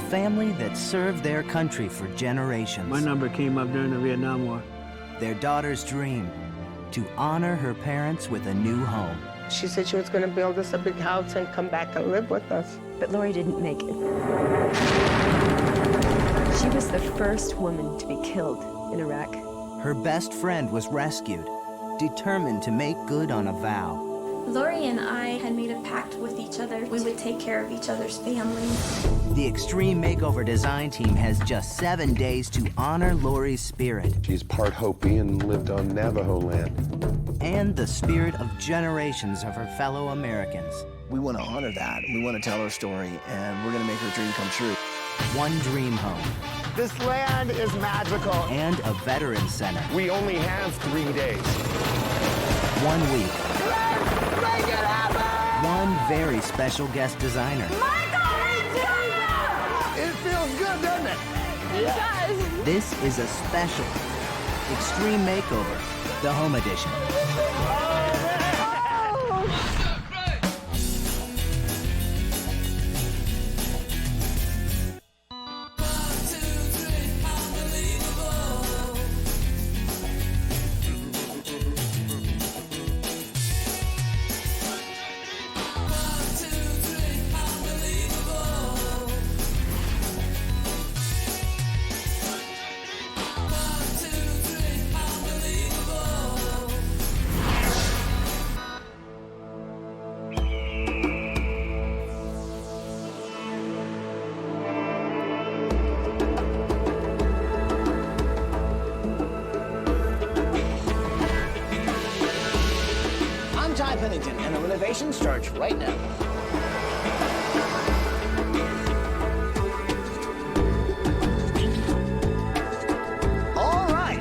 family that served their country for generations. My number came up during the Vietnam War. Their daughter's dream, to honor her parents with a new home. She said she was going to build us a big house and come back and live with us. But Lorie didn't make it. She was the first woman to be killed in Iraq. Her best friend was rescued, determined to make good on a vow. Lorie and I had made a pact with each other. We would take care of each other's families. The Extreme Makeover design team has just 7 days to honor Lorie's spirit. She's part Hopi and lived on Navajo land. And the spirit of generations of her fellow Americans. We want to honor that. We want to tell her story, and we're going to make her dream come true. One dream home. This land is magical. And a veterans center. We only have 3 days. 1 week. Let's make it happen! One very special guest designer. It feels good, doesn't it? It does. This is a special Extreme Makeover, the home edition. And the renovation starts right now. All right,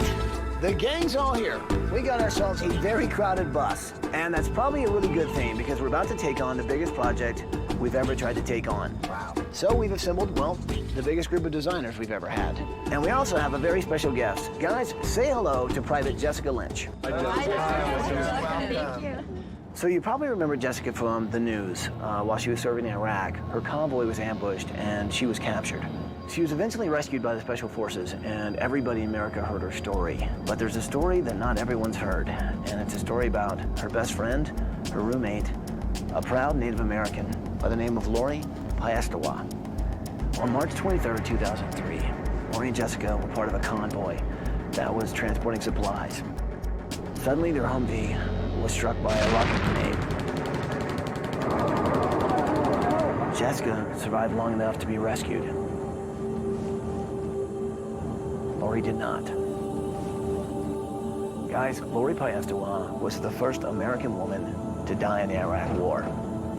the gang's all here. We got ourselves a very crowded bus, and that's probably a really good thing because we're about to take on the biggest project we've ever tried to take on. Wow. So we've assembled, well, the biggest group of designers we've ever had. And we also have a very special guest. Guys, say hello to Private Jessica Lynch. Thank you. So you probably remember Jessica from the news. While she was serving in Iraq, her convoy was ambushed and she was captured. She was eventually rescued by the Special Forces, and everybody in America heard her story. But there's a story that not everyone's heard, and it's a story about her best friend, her roommate, a proud Native American by the name of Lorie Pesta. On March 23rd, 2003, Lorie and Jessica were part of a convoy that was transporting supplies. Suddenly, their Humvee was struck by a rocket grenade. Jessica survived long enough to be rescued. Lorie did not. Guys, Lorie Pesta was the first American woman to die in the Iraq War.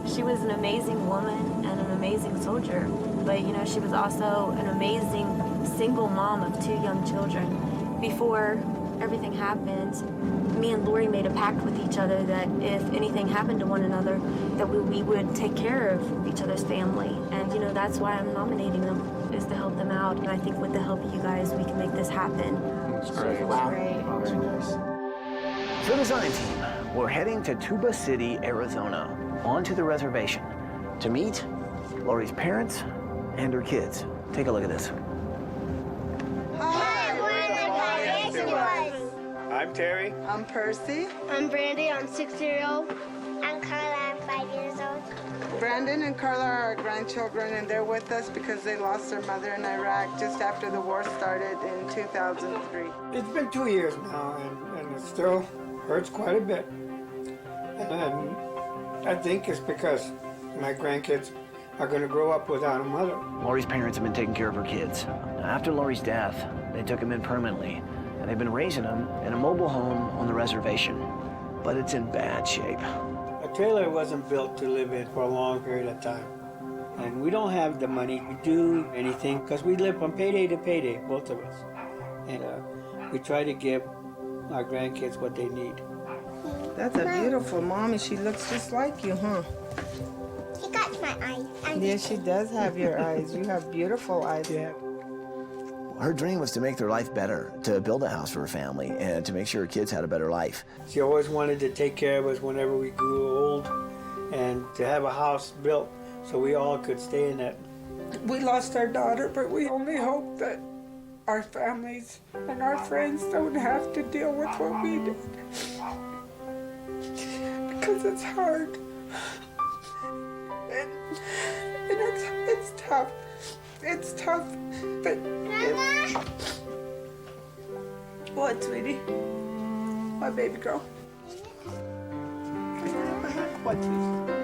She was an amazing woman and an amazing soldier, but you know, she was also an amazing single mom of 2 young children. Before everything happened, me and Lorie made a pact with each other that if anything happened to one another, that we would take care of each other's family. And you know, that's why I'm nominating them, is to help them out. And I think with the help of you guys, we can make this happen. That's great. Wow. Great. Very nice. So design team, we're heading to Tuba City, Arizona, onto the reservation to meet Lorie's parents and her kids. Take a look at this. Hi, we're the Banijay. I'm Terry. I'm Percy. I'm Brandy. I'm 6-year-old. I'm Carla. I'm 5 years old. Brandon and Carla are our grandchildren, and they're with us because they lost their mother in Iraq just after the war started in 2003. It's been 2 years now, and it still hurts quite a bit. And I think it's because my grandkids are going to grow up without a mother. Lorie's parents have been taking care of her kids. After Lorie's death, they took them in permanently, and they've been raising them in a mobile home on the reservation. But it's in bad shape. A trailer wasn't built to live in for a long period of time. And we don't have the money to do anything because we live from payday to payday, both of us. And we try to give our grandkids what they need. That's a beautiful mommy. She looks just like you, huh? She got my eyes. Yeah, she does have your eyes. You have beautiful eyes. Yeah. Her dream was to make their life better, to build a house for her family, and to make sure her kids had a better life. She always wanted to take care of us whenever we grew old and to have a house built so we all could stay in that We lost our daughter, but we only hope that our families and our friends don't have to deal with what we did. Because it's hard. And it's tough. It's tough, but... What, sweetie? My baby girl. What, sweetie?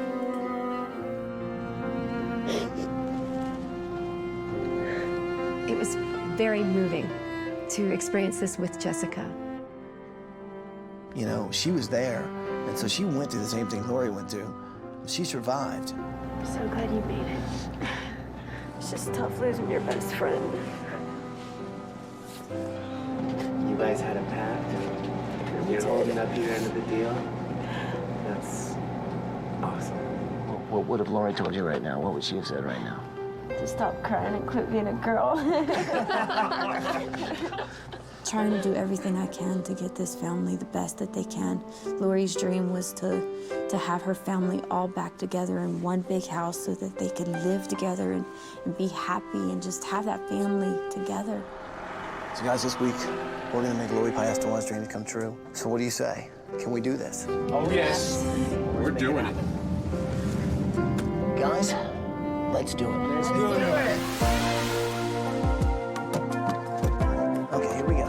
It was very moving to experience this with Jessica. You know, she was there, and so she went through the same thing Lorie went through. She survived. I'm so glad you made it. It's just tough losing your best friend. You guys had a pact. You're holding up your end of the deal. That's awesome. What would have Lorie told you right now? What would she have said right now? To stop crying and quit being a girl. Trying to do everything I can to get this family the best that they can. Lorie's dream was to have her family all back together in one big house so that they could live together and be happy and just have that family together. So guys, this week, we're gonna make Lorie Payasto's dream come true. So what do you say? Can we do this? Oh, yes. We're doing it. Guys, let's do it. Let's do it. Okay, here we go.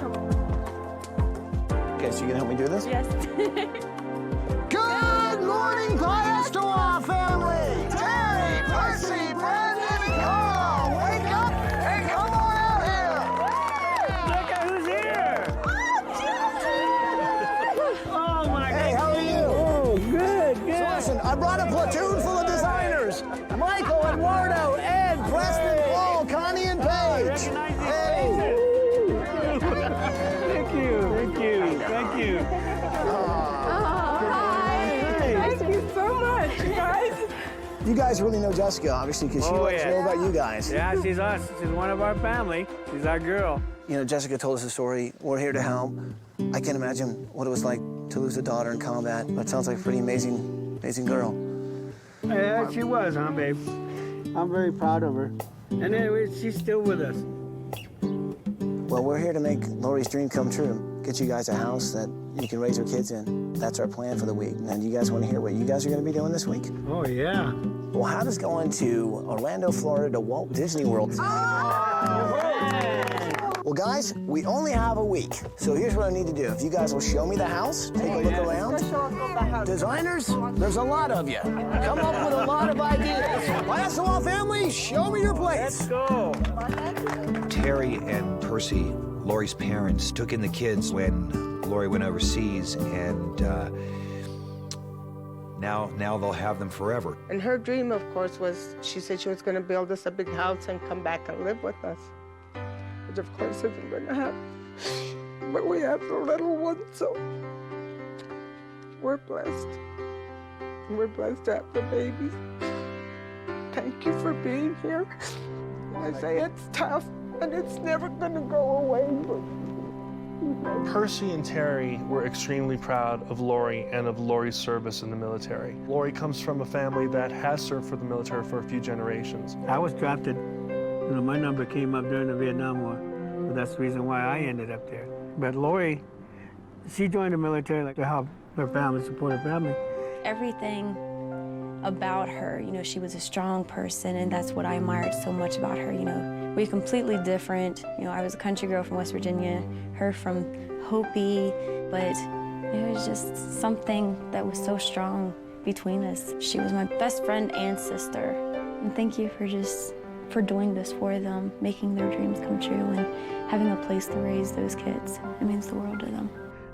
Okay, so you gonna help me do this? Yes. Good morning, Payastoa family! Terry, Percy, Brandon, and Carl! Wake up and come on out here! Look at who's here! Oh, my God. Hey, how are you? Oh, good, good. So listen, I brought a platoon full of designers. Michael, Eduardo, Ed, Preston, Paul, Connie, and Paige. Hey! Thank you, thank you, thank you. Thank you so much, guys. You guys really know Jessica, obviously, because she wants to know about you guys. Yeah, she's us. She's one of our family. She's our girl. You know, Jessica told us a story. We're here to help. I can't imagine what it was like to lose a daughter in combat, but it sounds like a pretty amazing girl. Yeah, she was, huh, babe? I'm very proud of her. And anyway, she's still with us. Well, we're here to make Lorie's dream come true. Get you guys a house that you can raise your kids in. That's our plan for the week. And you guys want to hear what you guys are going to be doing this week? Oh, yeah. Well, how does going to Orlando, Florida to Walt Disney World? Well, guys, we only have a week. So here's what I need to do. If you guys will show me the house, take a look around. Designers, there's a lot of you. Come up with a lot of ideas. Payastoa family, show me your place. Let's go. Terry and Percy, Lorie's parents, took in the kids when Lorie went overseas, and now they'll have them forever. And her dream, of course, was she said she was going to build us a big house and come back and live with us. Which, of course, isn't going to happen. But we have the little one, so we're blessed. We're blessed to have the babies. Thank you for being here. I say it's tough, and it's never going to go away. But Percy and Terry were extremely proud of Lorie and of Lorie's service in the military. Lorie comes from a family that has served for the military for a few generations. I was drafted. You know, my number came up during the Vietnam War. But that's the reason why I ended up there. But Lorie, she joined the military like to help her family, support her family. Everything about her, you know, she was a strong person, and that's what I admired so much about her. You know, we're completely different. You know, I was a country girl from West Virginia, her from Hopi, but it was just something that was so strong between us. She was my best friend and sister. And thank you for doing this for them, making their dreams come true, and having a place to raise those kids. It means the world to them.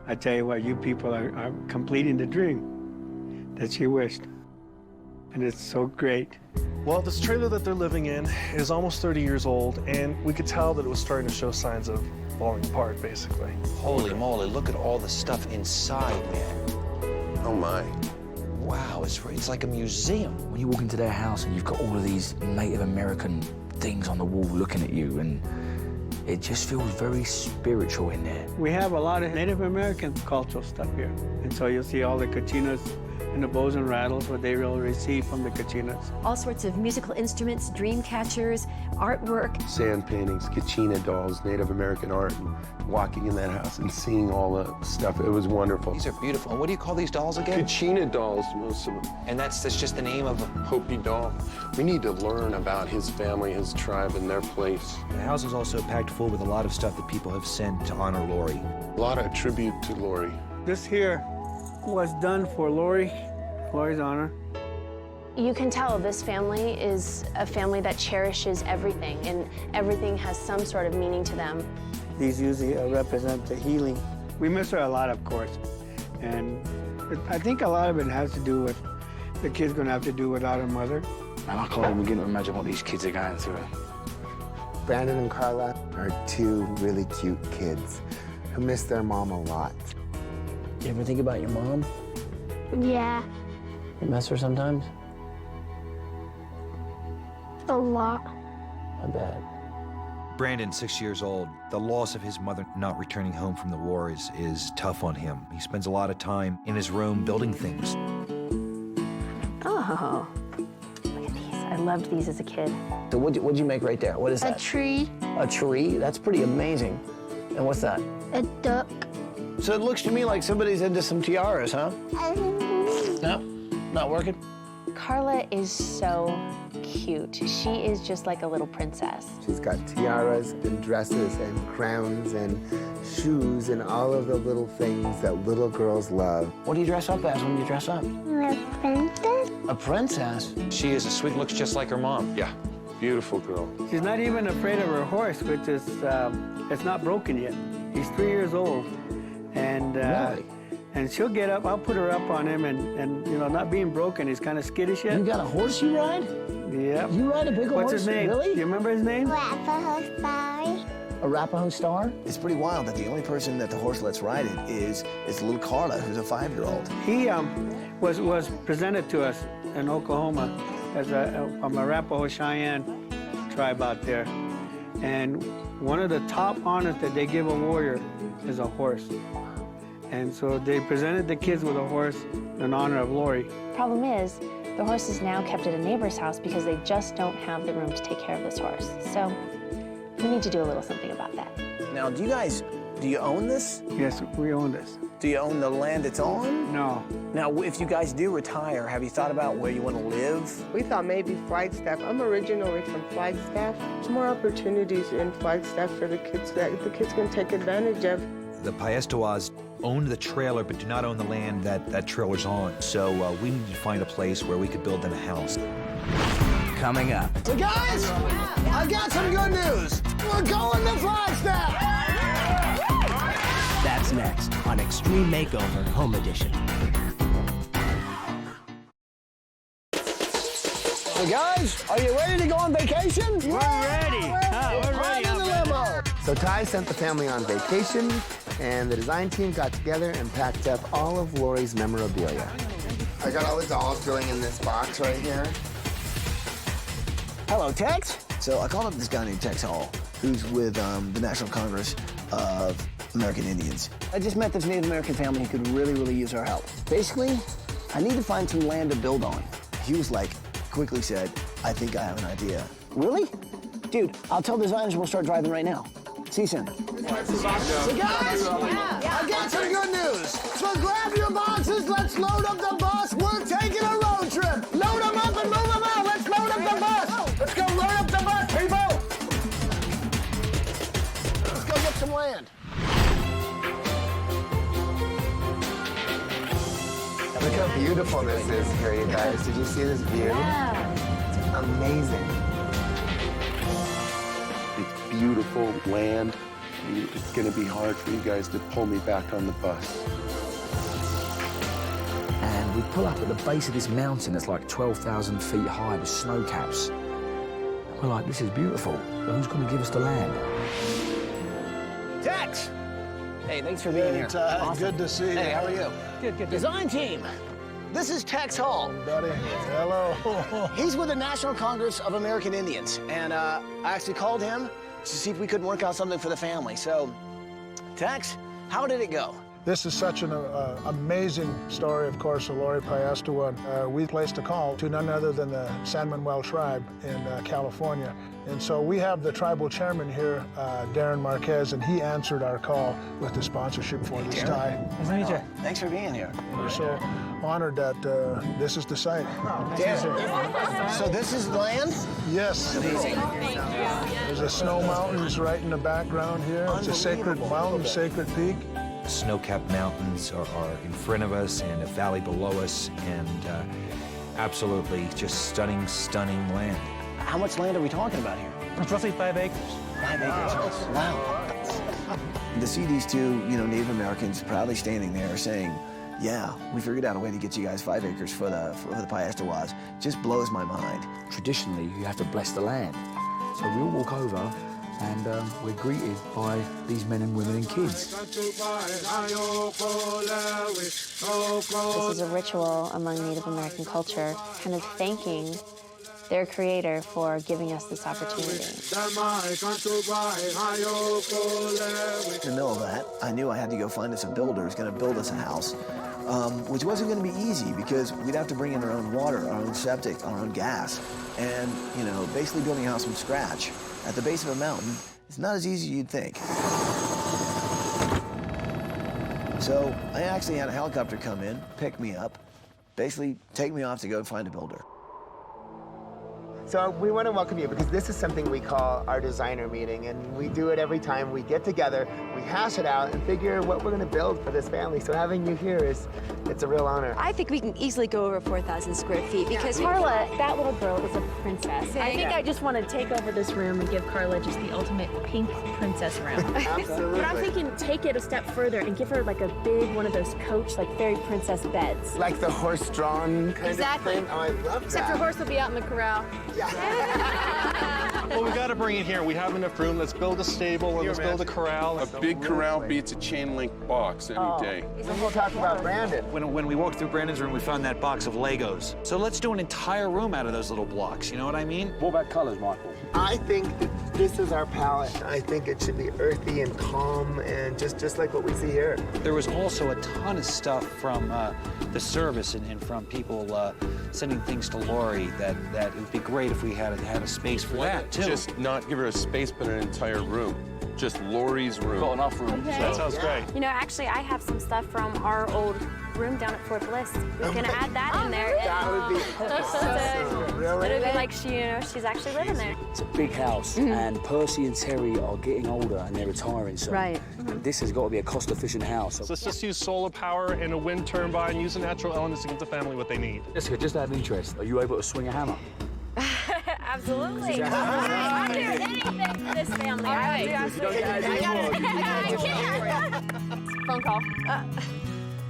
I tell you what, you people are completing the dream that she wished. And it's so great. Well, this trailer that they're living in is almost 30 years old, and we could tell that it was starting to show signs of falling apart, basically. Holy moly, look at all the stuff inside, man. Oh, my. Wow, it's like a museum. When you walk into their house and you've got all of these Native American things on the wall looking at you, and it just feels very spiritual in there. We have a lot of Native American cultural stuff here. And so you'll see all the Kachinas and the bows and rattles, what they will receive from the kachinas. All sorts of musical instruments, dream catchers, artwork. Sand paintings, kachina dolls, Native American art, and walking in that house and seeing all the stuff. It was wonderful. These are beautiful. And what do you call these dolls again? Kachina dolls, most of them. And that's just the name of them? Hopi doll. We need to learn about his family, his tribe, and their place. The house is also packed full with a lot of stuff that people have sent to honor Lorie. A lot of tribute to Lorie. This here was done for Lorie's honor. You can tell this family is a family that cherishes everything, and everything has some sort of meaning to them. These usually represent the healing. We miss her a lot, of course, and I think a lot of it has to do with the kid's gonna have to do without her mother. And I can't even begin to imagine what these kids are going through. Brandon and Carla are two really cute kids who miss their mom a lot. You ever think about your mom? Yeah, You miss her sometimes? a lot. I bet. Brandon, 6 years old, the loss of his mother not returning home from the war is tough on him. He spends a lot of time in his room building things. Oh, look at these. I loved these as a kid. So what'd you make right there? What is that? A tree, A tree? That's pretty amazing. And what's that? a duck. So it looks to me like somebody's into some tiaras, huh? No? Not working? Carla is so cute. She is just like a little princess. She's got tiaras and dresses and crowns and shoes and all of the little things that little girls love. What do you dress up as when you dress up? A princess. A princess? She is sweet, looks just like her mom. Yeah, beautiful girl. She's not even afraid of her horse, which is, it's not broken yet. He's 3 years old, and Really? and she'll get up. I'll put her up on him, and you know, not being broken, he's kind of skittish yet. You got a horse you ride? Yep. You ride a big horse? What's his name? Really? Do you remember his name? Arapaho Star. Arapaho Star? It's pretty wild that the only person that the horse lets ride it is little Carla, who's a 5-year-old. He was presented to us in Oklahoma as from Arapaho Cheyenne tribe out there, and one of the top honors that they give a warrior is a horse. And so they presented the kids with a horse in honor of Lorie. Problem is, the horse is now kept at a neighbor's house because they just don't have the room to take care of this horse. So we need to do a little something about that. Now, do you own this? Yes, we own this. Do you own the land it's on? No. Now, if you guys do retire, have you thought about where you want to live? We thought maybe Flagstaff. I'm originally from Flagstaff. There's more opportunities in Flagstaff for the kids that the kids can take advantage of. The Pestawas own the trailer but do not own the land that trailer's on. So we need to find a place where we could build them a house. Coming up. So guys, I got some good news. We're going to Flagstaff. That's next on Extreme Makeover Home Edition. So guys, are you ready to go on vacation? We're ready. We're ready. In the limo. So Ty sent the family on vacation, and the design team got together and packed up all of Lorie's memorabilia. I got all the dolls going in this box right here. Hello, Tex. So I called up this guy named Tex Hall, who's with the National Congress of American Indians. I just met this Native American family who could really, really use our help. Basically, I need to find some land to build on. He was like, quickly said, I think I have an idea. Really? Dude, I'll tell designers we'll start driving right now. See you soon. So guys, I got some good news. So grab your boxes, let's load up the bus. We're taking a road trip. Load them up and move them out. Let's load up the bus. Let's go load up the bus, people. Let's go get some land. Look how beautiful this is here, you guys. Did you see this view? Yeah. It's amazing. It's beautiful land. It's going to be hard for you guys to pull me back on the bus. And we pull up at the base of this mountain that's like 12,000 feet high with snow caps. We're like, this is beautiful, but who's going to give us the land? Tex! Hey, thanks for being here. Awesome. Good to see you. Hey, how are you? Good. Design team. This is Tex Hall. Buddy, hello. He's with the National Congress of American Indians, and I actually called him to see if we couldn't work out something for the family. So, Tex, how did it go? This is such an amazing story, of course, of Lorie Pesta. We placed a call to none other than the San Manuel tribe in California. And so we have the tribal chairman here, Darren Marquez, and he answered our call with the sponsorship for this tie. Banijay. Thanks for being here. We're so honored that this is the site. So this is land? Yes. Amazing. There's a snow mountains right in the background here. It's a sacred mountain, sacred peak. Snow-capped mountains are in front of us and a valley below us, and absolutely just stunning, stunning land. How much land are we talking about here? It's roughly 5 acres. 5 acres. Wow. To see these two, Native Americans proudly standing there saying, yeah, we figured out a way to get you guys 5 acres for the Pesta just blows my mind. Traditionally, you have to bless the land. So we all walk over and we're greeted by these men and women and kids. This is a ritual among Native American culture, kind of thanking their creator for giving us this opportunity. In the middle of that, I knew I had to go find us a builder who's going to build us a house, which wasn't going to be easy because we'd have to bring in our own water, our own septic, our own gas. And, basically building a house from scratch at the base of a mountain is not as easy as you'd think. So I actually had a helicopter come in, pick me up, basically take me off to go find a builder. So we want to welcome you because this is something we call our designer meeting, and we do it every time we get together, we hash it out and figure what we're going to build for this family. So having you here it's a real honor. I think we can easily go over 4,000 square feet because Carla, that little girl is a princess. I think I just want to take over this room and give Carla just the ultimate pink princess room. Absolutely. But I'm thinking take it a step further and give her like a big one of those coach, like fairy princess beds. Like the horse-drawn kind Exactly. of thing? Oh, I love that. Except her horse will be out in the corral. Well, we got to bring it here. We have enough room. Let's build a stable and let's build a corral. A big corral beats a chain link box any day. So we'll talk about Brandon. When we walked through Brandon's room, we found that box of Legos. So let's do an entire room out of those little blocks, you know what I mean? What about colors, Michael? I think that this is our palette. I think it should be earthy and calm and just like what we see here. There was also a ton of stuff from the service and from people sending things to Lorie that it would be great if we had a space for that, too. Just not give her a space, but an entire room. Just Lorie's room. Got enough room. Okay. That sounds great. Actually, I have some stuff from our old room down at Fort Bliss. We can add that in there. That would be So really? it'll be like she's actually living there. It's a big house, and Percy and Terry are getting older and they're retiring, so this has got to be a cost-efficient house. So let's just use solar power and a wind turbine, use the natural elements to give the family what they need. Jessica, just out of interest, are you able to swing a hammer? Absolutely. I'll do anything for this family. I can't. Phone call.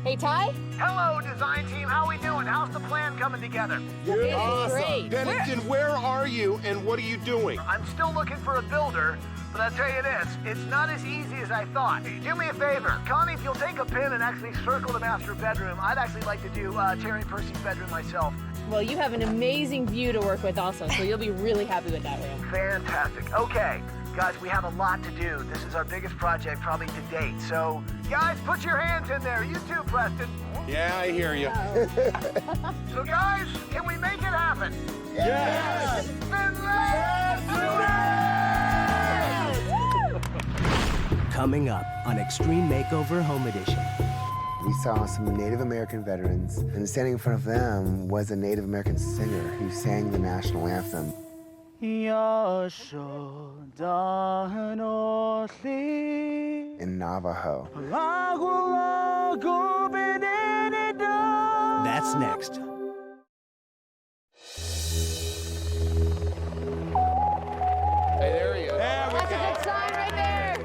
Hey, Ty? Hello, design team. How we doing? How's the plan coming together? Great. Bennington, where are you and what are you doing? I'm still looking for a builder, but I'll tell you this, it's not as easy as I thought. Do me a favor. Connie, if you'll take a pin and actually circle the master bedroom, I'd actually like to do Terry and Percy's bedroom myself. Well, you have an amazing view to work with also, so you'll be really happy with that room. Fantastic. Okay, guys, we have a lot to do. This is our biggest project probably to date. So, guys, put your hands in there. You too, Preston. Yeah, I hear you. So, guys, can we make it happen? Yes! Then let's do it! Coming up on Extreme Makeover Home Edition. We saw some Native American veterans, and standing in front of them was a Native American singer who sang the national anthem. In Navajo. That's next. Hey, there he is. That's a good sign right there.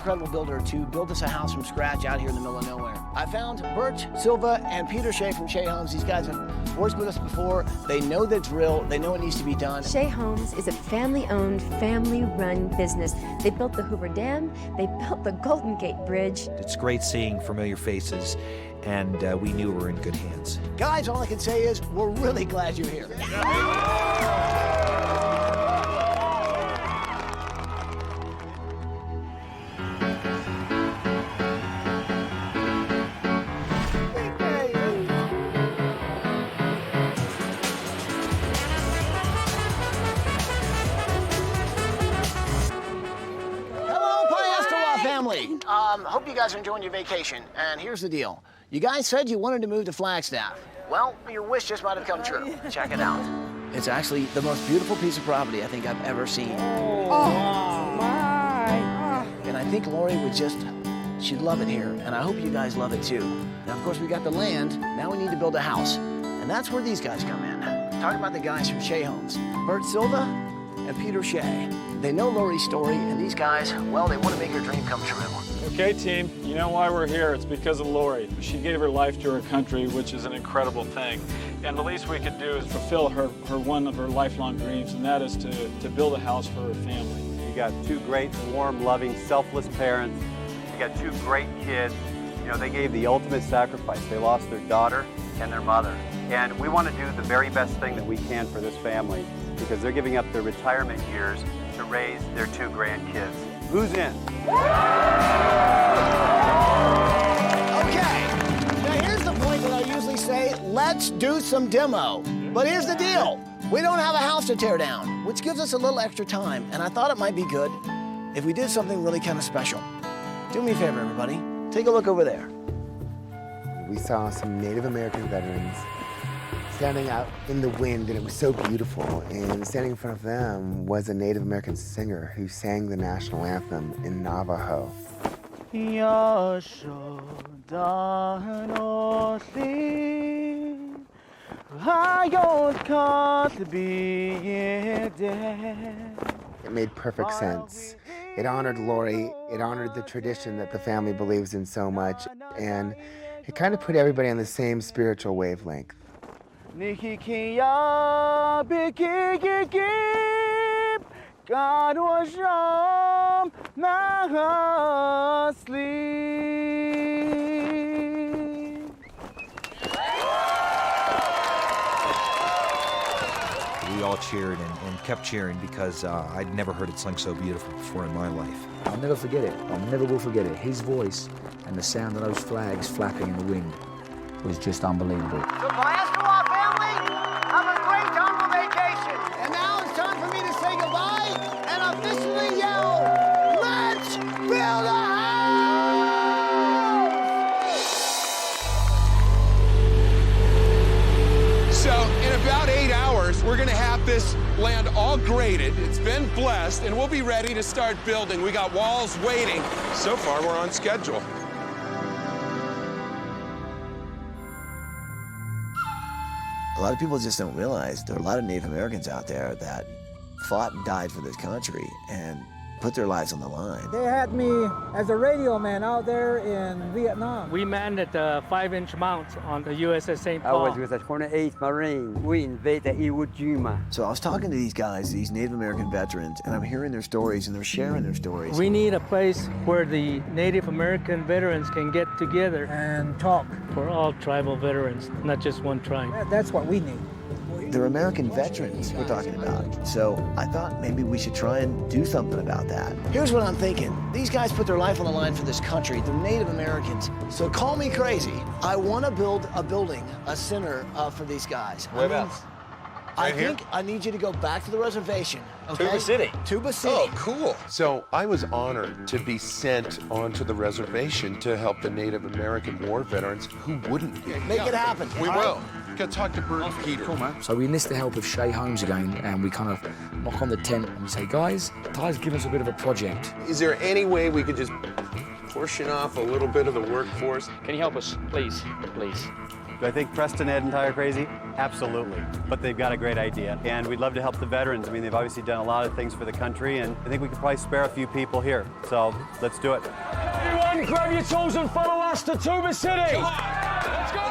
incredible builder to build us a house from scratch out here in the middle of nowhere. I found Bert Silva and Peter Shea from Shea Homes. These guys have worked with us before. They know the drill. They know what needs to be done. Shea Homes is a family-owned, family-run business. They built the Hoover Dam. They built the Golden Gate Bridge. It's great seeing familiar faces, and we knew we were in good hands. Guys, all I can say is we're really glad you're here. Hope you guys are enjoying your vacation. And here's the deal. You guys said you wanted to move to Flagstaff. Well, your wish just might have come true. Check it out. It's actually the most beautiful piece of property I think I've ever seen. Oh, my. And I think Lorie would she'd love it here. And I hope you guys love it too. Now, of course, we got the land. Now we need to build a house. And that's where these guys come in. Talk about the guys from Shea Homes. Bert Silva and Peter Shea. They know Lorie's story, and these guys, well, they want to make her dream come true. Okay, team, you know why we're here. It's because of Lorie. She gave her life to her country, which is an incredible thing. And the least we could do is fulfill her one of her lifelong dreams, and that is to build a house for her family. You got two great, warm, loving, selfless parents. You got two great kids. You know, they gave the ultimate sacrifice. They lost their daughter and their mother. And we want to do the very best thing that we can for this family because they're giving up their retirement years to raise their two grandkids. Who's in? Okay, now here's the point that I usually say, let's do some demo. But here's the deal. We don't have a house to tear down, which gives us a little extra time. And I thought it might be good if we did something really kind of special. Do me a favor, everybody. Take a look over there. We saw some Native American veterans standing out in the wind, and it was so beautiful. And standing in front of them was a Native American singer who sang the national anthem in Navajo. It made perfect sense. It honored Lorie, it honored the tradition that the family believes in so much, and it kind of put everybody on the same spiritual wavelength. We all cheered and kept cheering because I'd never heard it sung so beautiful before in my life. I'll never forget it. I never will forget it. His voice and the sound of those flags flapping in the wind was just unbelievable. So Pesta family, have a great time for vacation. And now it's time for me to say goodbye and officially yell, let's build a house! So in about 8 hours, we're gonna have this land all graded. It's been blessed, and we'll be ready to start building. We got walls waiting. So far, we're on schedule. A lot of people just don't realize there are a lot of Native Americans out there that fought and died for this country and put their lives on the line. They had me as a radio man out there in Vietnam. We manned the 5-inch mounts on the USS St. Paul. I was with the 28th Marine. We invaded Iwo Jima. So I was talking to these guys, these Native American veterans, and I'm hearing their stories, and they're sharing their stories. We need a place where the Native American veterans can get together and talk. For all tribal veterans, not just one tribe. That's what we need. They're American veterans we're talking about. So I thought maybe we should try and do something about that. Here's what I'm thinking. These guys put their life on the line for this country. They're Native Americans. So call me crazy. I want to build a building, a center for these guys. Whereabouts? I think I need you to go back to the reservation. Okay? Tuba City. Tuba City. Oh, cool. So I was honored to be sent onto the reservation to help the Native American war veterans. Who wouldn't be? Make it happen. We will. Go talk to Bert and Peter. Cool, man. So we enlist the help of Shea Homes again, and we kind of knock on the tent and we say, guys, Ty's given us a bit of a project. Is there any way we could just portion off a little bit of the workforce? Can you help us, please? Please. Do I think Preston, Ed, and Ty are crazy? Absolutely. But they've got a great idea. And we'd love to help the veterans. I mean, they've obviously done a lot of things for the country, and I think we could probably spare a few people here. So let's do it. Everyone, grab your tools and follow us to Tuba City. Let's go!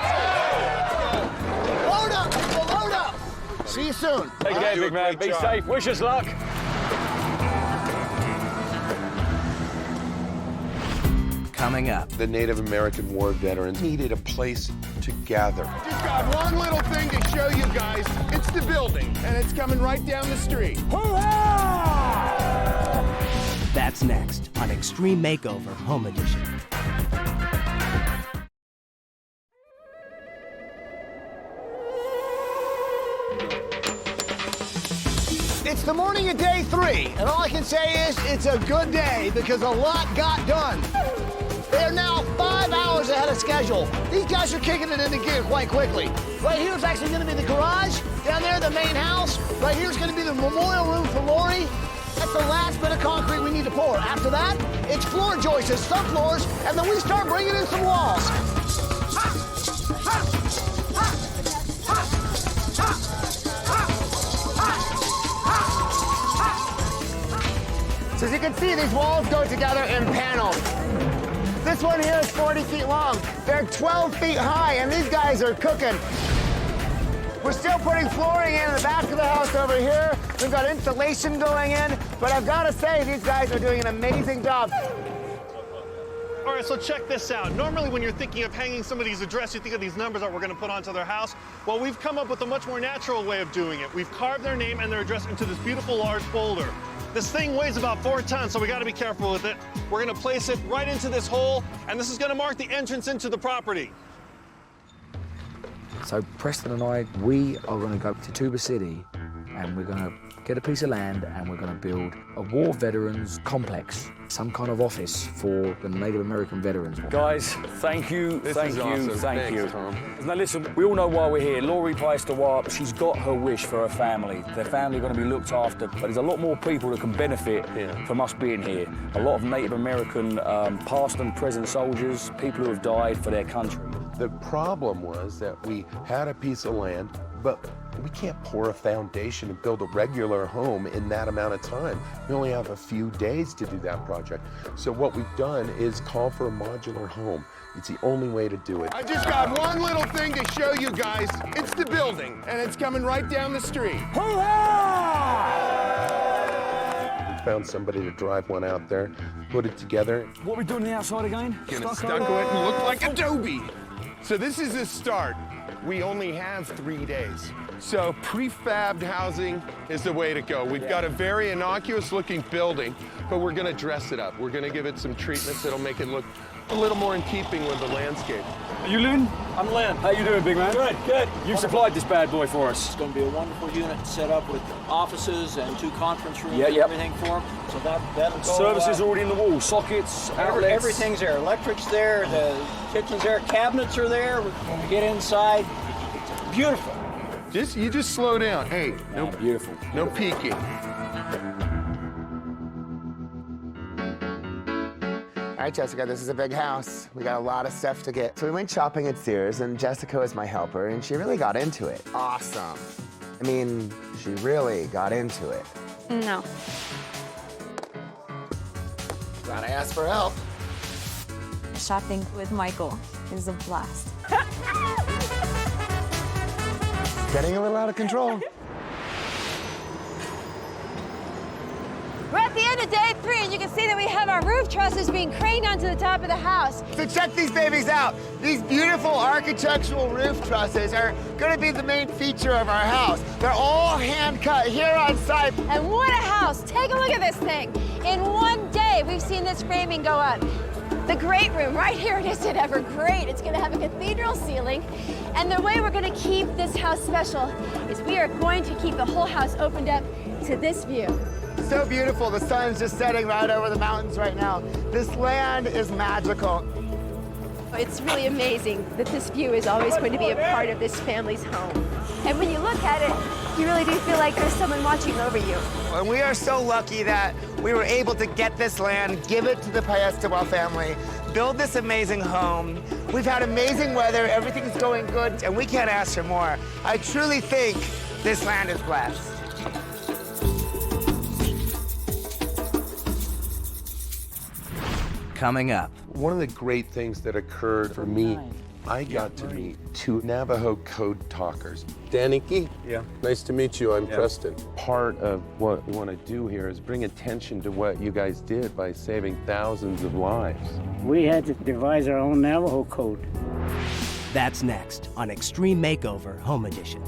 Load up, people, load up. See you soon. Take care, big man. Be safe. Wish us luck. Coming up. The Native American war veterans needed a place to gather. Just got one little thing to show you guys. It's the building, and it's coming right down the street. That's next on Extreme Makeover Home Edition. It's the morning of day 3, and all I can say is it's a good day because a lot got done. They are now 5 hours ahead of schedule. These guys are kicking it into gear quite quickly. Right here is actually going to be the garage. Down there, the main house. Right here is going to be the memorial room for Lorie. That's the last bit of concrete we need to pour. After that, it's floor joists, subfloors, and then we start bringing in some walls. So as you can see, these walls go together in panels. This one here is 40 feet long. They're 12 feet high, and these guys are cooking. We're still putting flooring in the back of the house over here. We've got insulation going in, but I've got to say, these guys are doing an amazing job. All right, so check this out. Normally when you're thinking of hanging somebody's address, you think of these numbers that we're gonna put onto their house. Well, we've come up with a much more natural way of doing it. We've carved their name and their address into this beautiful large folder. This thing weighs about 4 tons, so we gotta be careful with it. We're gonna place it right into this hole, and this is gonna mark the entrance into the property. So Preston and I, we are going to go to Tuba City and we're going to get a piece of land and we're going to build a war veterans complex, some kind of office for the Native American veterans. Guys, thank you, thank you, awesome. thank you. Thanks, Tom. Now listen, we all know why we're here. Lorie Pesta, she's got her wish for her family. Their family are going to be looked after, but there's a lot more people that can benefit from us being here. A lot of Native American past and present soldiers, people who have died for their country. The problem was that we had a piece of land, but we can't pour a foundation and build a regular home in that amount of time. We only have a few days to do that project. So what we've done is call for a modular home. It's the only way to do it. I just got one little thing to show you guys. It's the building, and it's coming right down the street. We found somebody to drive one out there, put it together. What are we doing on the outside again? Gonna stucco it and look like adobe. So this is the start. We only have 3 days. So prefabbed housing is the way to go. We've got a very innocuous looking building, but we're gonna dress it up. We're gonna give it some treatments that'll make it look a little more in keeping with the landscape. Are you Lynn? I'm Lynn. How you doing, big man? Good, good. You supplied this bad boy for us. It's going to be a wonderful unit set up with offices and 2 conference rooms and yep. everything for them. So that'll go. Services already in the wall, sockets, outlets. Everything's there. Electric's there, the kitchen's there, cabinets are there. When we get inside, it's beautiful. You just slow down. Hey, no, beautiful. No peeking. All right, Jessica, this is a big house. We got a lot of stuff to get. So we went shopping at Sears, and Jessica was my helper, and she really got into it. Awesome. I mean, she really got into it. No. Glad I asked for help. Shopping with Michael is a blast. Getting a little out of control. We're at the end of day 3, and you can see that we have our roof trusses being craned onto the top of the house. So check these babies out. These beautiful architectural roof trusses are gonna be the main feature of our house. They're all hand cut here on site. And what a house. Take a look at this thing. In one day, we've seen this framing go up. The great room, right here it is at Ever Great. It's gonna have a cathedral ceiling. And the way we're gonna keep this house special is we are going to keep the whole house opened up to this view. So beautiful. The sun's just setting right over the mountains right now. This land is magical. It's really amazing that this view is always going to be a part of this family's home. And when you look at it, you really do feel like there's someone watching over you. And we are so lucky that we were able to get this land, give it to the Pesta family. build this amazing home. We've had amazing weather, everything's going good, and we can't ask for more. I truly think this land is blessed. Coming up. One of the great things that occurred for me, I got to meet 2 Navajo code talkers. Daniki? Yeah. Nice to meet you. I'm Preston. Part of what we want to do here is bring attention to what you guys did by saving thousands of lives. We had to devise our own Navajo code. That's next on Extreme Makeover Home Edition.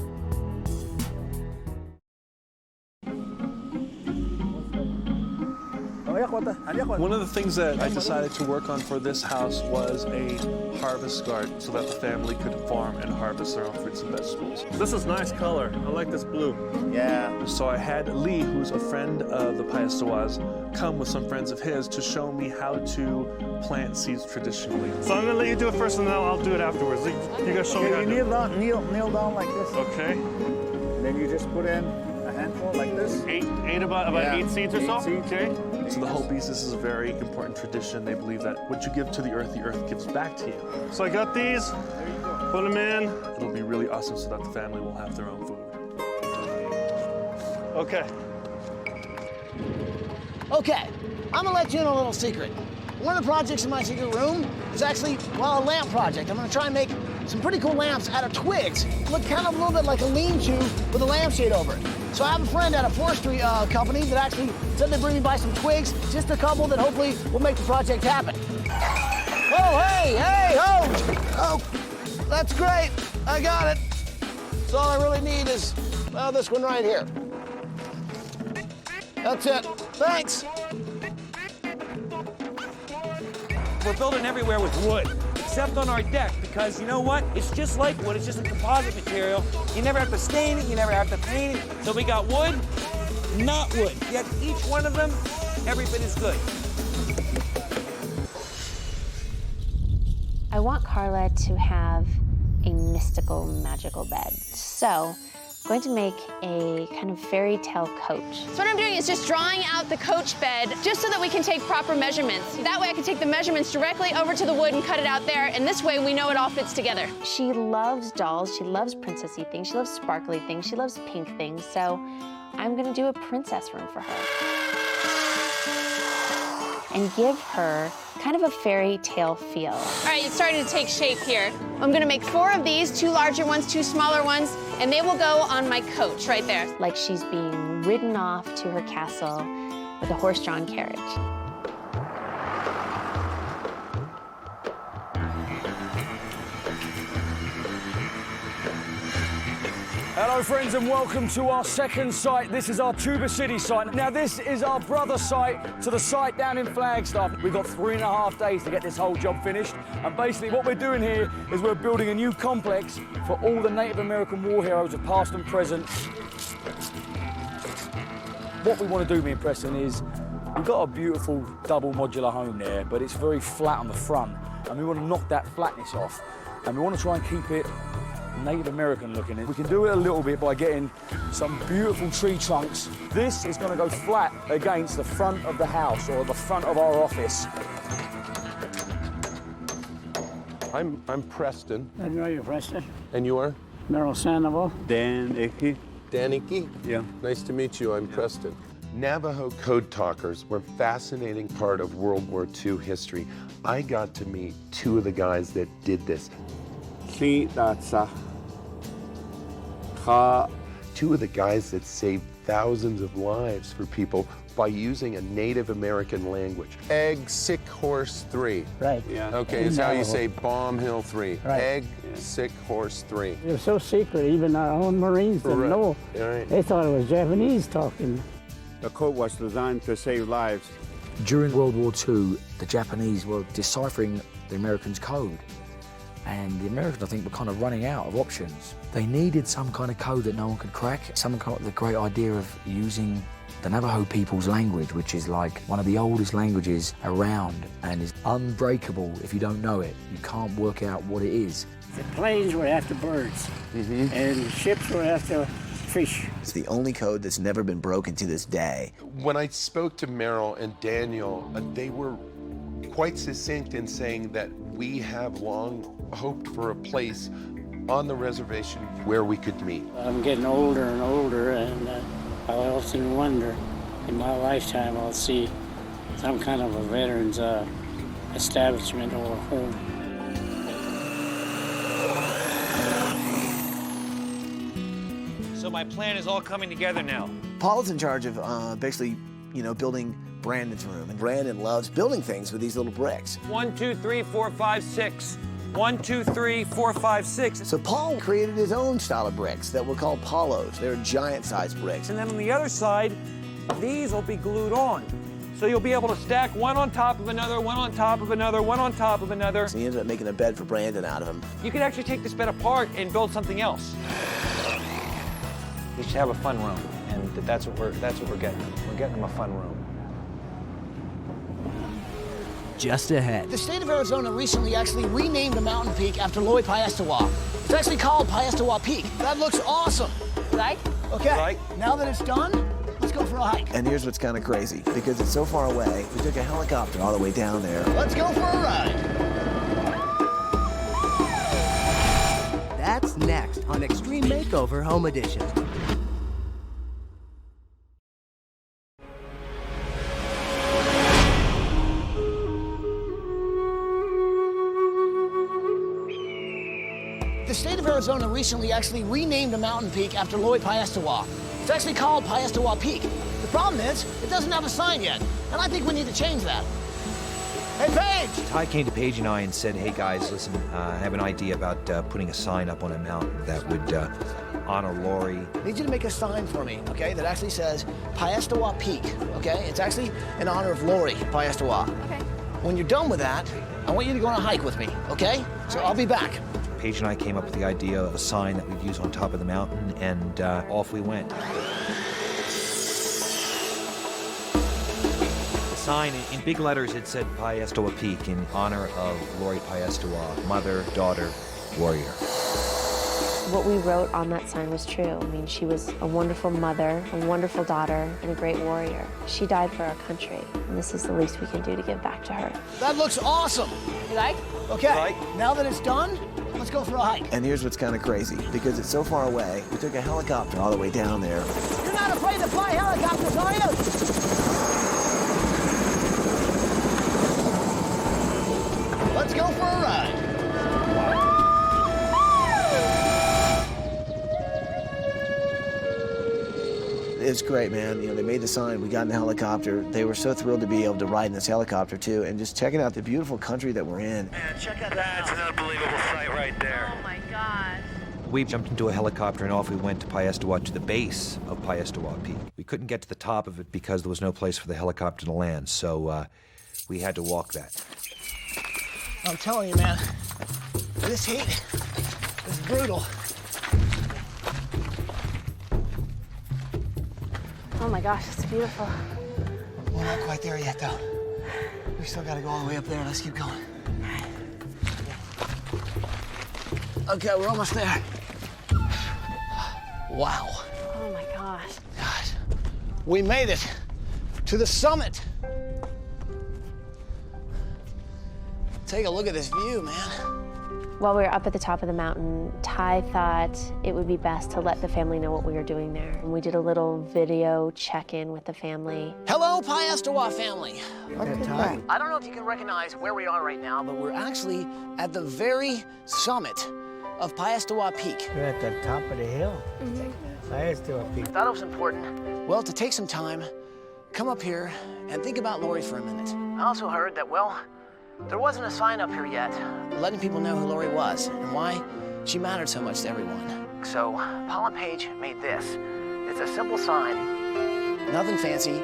One of the things that I decided to work on for this house was a harvest garden so that the family could farm and harvest their own fruits and vegetables. This is nice color. I like this blue. Yeah. So I had Lee, who's a friend of the Pesta's, come with some friends of his to show me how to plant seeds traditionally. So I'm gonna let you do it first and then I'll do it afterwards. You guys show me how to do it. Kneel down like this. Okay. Then you just put in a handful like this. About 8 seeds or so? Okay. So the Hopis, this is a very important tradition. They believe that what you give to the earth gives back to you. So I got these, put them in. It'll be really awesome so that the family will have their own food. Okay. Okay, I'm gonna let you in a little secret. One of the projects in my secret room is actually, well, a lamp project. I'm gonna try and make some pretty cool lamps out of twigs. Look kind of a little bit like a lean-to with a lampshade over it. So I have a friend at a forestry company that actually said they'd bring me by some twigs, just a couple that hopefully will make the project happen. Oh, hey, oh, that's great, I got it. So all I really need is, well, this one right here. That's it, thanks. We're building everywhere with wood, except on our deck, because you know what? It's just like wood, it's just a composite material. You never have to stain it, you never have to paint it. So we got wood, not wood. Yet each one of them, every bit is good. I want Carla to have a mystical, magical bed. So I'm going to make a kind of fairy tale coach. So what I'm doing is just drawing out the coach bed just so that we can take proper measurements. That way I can take the measurements directly over to the wood and cut it out there, and this way we know it all fits together. She loves dolls, she loves princessy things, she loves sparkly things, she loves pink things, so I'm gonna do a princess room for her. And give her kind of a fairy tale feel. All right, it's starting to take shape here. I'm gonna make 4 of these, 2 larger ones, 2 smaller ones, and they will go on my coach right there. Like she's being ridden off to her castle with a horse-drawn carriage. Hello friends and welcome to our second site. This is our Tuba City site. Now this is our brother site to the site down in Flagstaff. We've got 3.5 days to get this whole job finished. And basically what we're doing here is we're building a new complex for all the Native American war heroes of past and present. What we want to do, me and Preston, is we've got a beautiful double modular home there, but it's very flat on the front. And we want to knock that flatness off. And we want to try and keep it Native American looking. We can do it a little bit by getting some beautiful tree trunks. This is going to go flat against the front of the house or the front of our office. I'm Preston. I know you're Preston. And you are? Merrill Sandoval. Daniki. Daniki? Yeah. Nice to meet you. I'm Preston. Navajo code talkers were a fascinating part of World War II history. I got to meet 2 of the guys that did this. 2 of the guys that saved thousands of lives for people by using a Native American language. Egg, sick horse 3. Right. Yeah. Okay, it's how you say Bomb Hill 3. Right. Egg, sick horse 3. It was so secret, even our own Marines didn't know. Right. They thought it was Japanese talking. The code was designed to save lives. During World War II, the Japanese were deciphering the Americans' code. And the Americans, I think, were kind of running out of options. They needed some kind of code that no one could crack. Someone came up with the great idea of using the Navajo people's language, which is like one of the oldest languages around and is unbreakable if you don't know it. You can't work out what it is. The planes were after birds, and ships were after fish. It's the only code that's never been broken to this day. When I spoke to Merrill and Daniel, they were quite succinct in saying that we have long hoped for a place on the reservation where we could meet. I'm getting older and older, and I often wonder, in my lifetime, I'll see some kind of a veterans establishment or home. So my plan is all coming together now. Paul's in charge of basically, building Brandon's room. And Brandon loves building things with these little bricks. 1, 2, 3, 4, 5, 6. 1, 2, 3, 4, 5, 6. So Paul created his own style of bricks that were called Paulos. They're giant-sized bricks. And then on the other side, these will be glued on. So you'll be able to stack one on top of another, one on top of another, one on top of another. So he ended up making a bed for Brandon out of them. You could actually take this bed apart and build something else. We should have a fun room, and that's what we're getting them. We're getting them a fun room. Just ahead. The state of Arizona recently actually renamed a mountain peak after Lorie Piestewa. It's actually called Piestewa Peak. That looks awesome. Like? Okay, Like? Now that it's done, let's go for a hike. And here's what's kind of crazy. Because it's so far away, we took a helicopter all the way down there. Let's go for a ride. That's next on Extreme Makeover Home Edition. The state of Arizona recently actually renamed a mountain peak after Lorie Piestewa. It's actually called Piestewa Peak. The problem is, it doesn't have a sign yet, and I think we need to change that. Hey, Paige! Ty came to Paige and I and said, hey guys, listen, I have an idea about putting a sign up on a mountain that would honor Lorie. I need you to make a sign for me, okay, that actually says Piestewa Peak, okay? It's actually in honor of Lorie Piestewa. Okay. When you're done with that, I want you to go on a hike with me, okay? So I'll be back. Paige and I came up with the idea of a sign that we'd use on top of the mountain, and off we went. The sign, in big letters, it said Piestewa Peak in honor of Lorie Piestewa, mother, daughter, warrior. What we wrote on that sign was true. I mean, she was a wonderful mother, a wonderful daughter, and a great warrior. She died for our country, and this is the least we can do to give back to her. That looks awesome. You like? Okay, now that it's done, let's go for a hike. And here's what's kind of crazy. Because it's so far away, we took a helicopter all the way down there. You're not afraid to fly helicopters, are you? Let's go for a ride. It's great, man. They made the sign. We got in the helicopter. They were so thrilled to be able to ride in this helicopter, too, and just checking out the beautiful country that we're in. Man, check out that. That's an unbelievable sight right there. Oh my gosh. We jumped into a helicopter and off we went to Piestewa, to the base of Piestewa Peak. We couldn't get to the top of it because there was no place for the helicopter to land, so we had to walk that. I'm telling you, man, this heat is brutal. Oh my gosh, it's beautiful. We're not quite there yet, though. We still gotta go all the way up there. Let's keep going. Okay, we're almost there. Wow. Oh my gosh. God, we made it to the summit. Take a look at this view, man. While we were up at the top of the mountain, Ty thought it would be best to let the family know what we were doing there. And we did a little video check-in with the family. Hello, Piestewa family. Look Ty. I don't know if you can recognize where we are right now, but we're actually at the very summit of Piestewa Peak. We're at the top of the hill. Piestewa Peak. I thought it was important, well, to take some time, come up here, and think about Lorie for a minute. I also heard that, well, there wasn't a sign up here yet letting people know who Lorie was and why she mattered so much to everyone. So Paul and Paige made this. It's a simple sign, nothing fancy,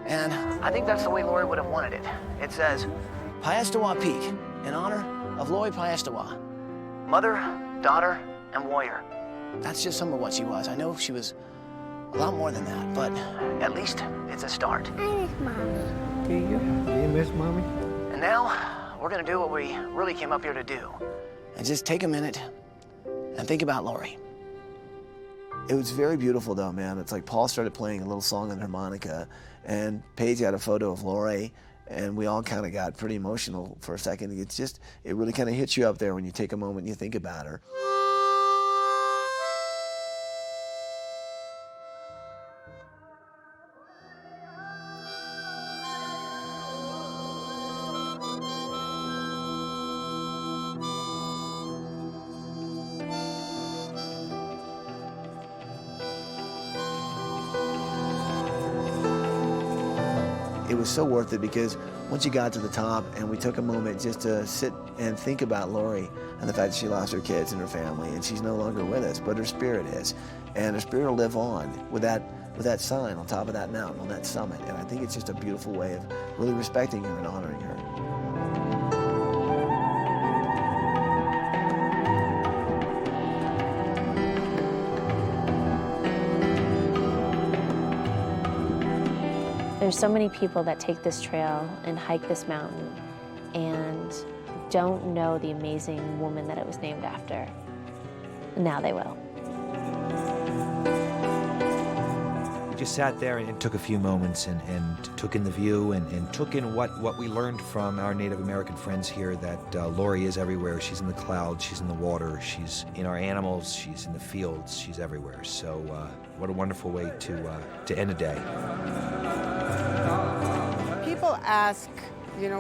and I think that's the way Lorie would have wanted it. It says, Piestewa Peak, in honor of Lorie Piestewa, mother, daughter, and warrior. That's just some of what she was. I know she was a lot more than that, but at least it's a start. I miss Mommy. Do you? Do you miss Mommy? And now, we're gonna do what we really came up here to do. And just take a minute and think about Lorie. It was very beautiful though, man. It's like Paul started playing a little song on harmonica, and Paige had a photo of Lorie, And we all kind of got pretty emotional for a second. It really kind of hits you up there when you take a moment and you think about her. It was so worth it because once you got to the top and we took a moment just to sit and think about Lorie and the fact that she lost her kids and her family and she's no longer with us, but her spirit is. And her spirit will live on with that sign on top of that mountain, on that summit. And I think it's just a beautiful way of really respecting her and honoring her. There's so many people that take this trail and hike this mountain and don't know the amazing woman that it was named after. Now they will. We just sat there and took a few moments and took in the view and took in what we learned from our Native American friends here, that Lorie is everywhere. She's in the clouds, she's in the water, she's in our animals, she's in the fields, she's everywhere. So what a wonderful way to end a day. People ask,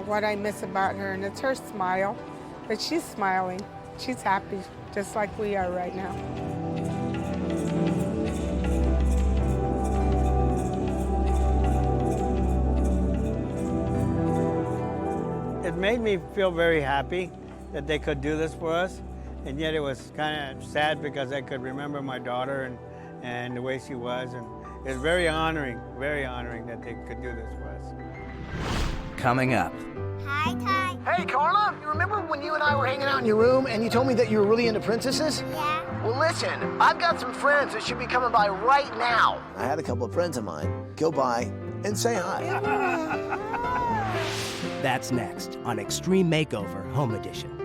what I miss about her, and it's her smile. But she's smiling. She's happy, just like we are right now. It made me feel very happy that they could do this for us, and yet it was kind of sad because I could remember my daughter and the way she was, and it's very honoring that they could do this for us. Coming up. Hi, Ty. Hey, Carla, you remember when you and I were hanging out in your room and you told me that you were really into princesses? Yeah. Well, listen, I've got some friends that should be coming by right now. I had a couple of friends of mine go by and say hi. That's next on Extreme Makeover Home Edition.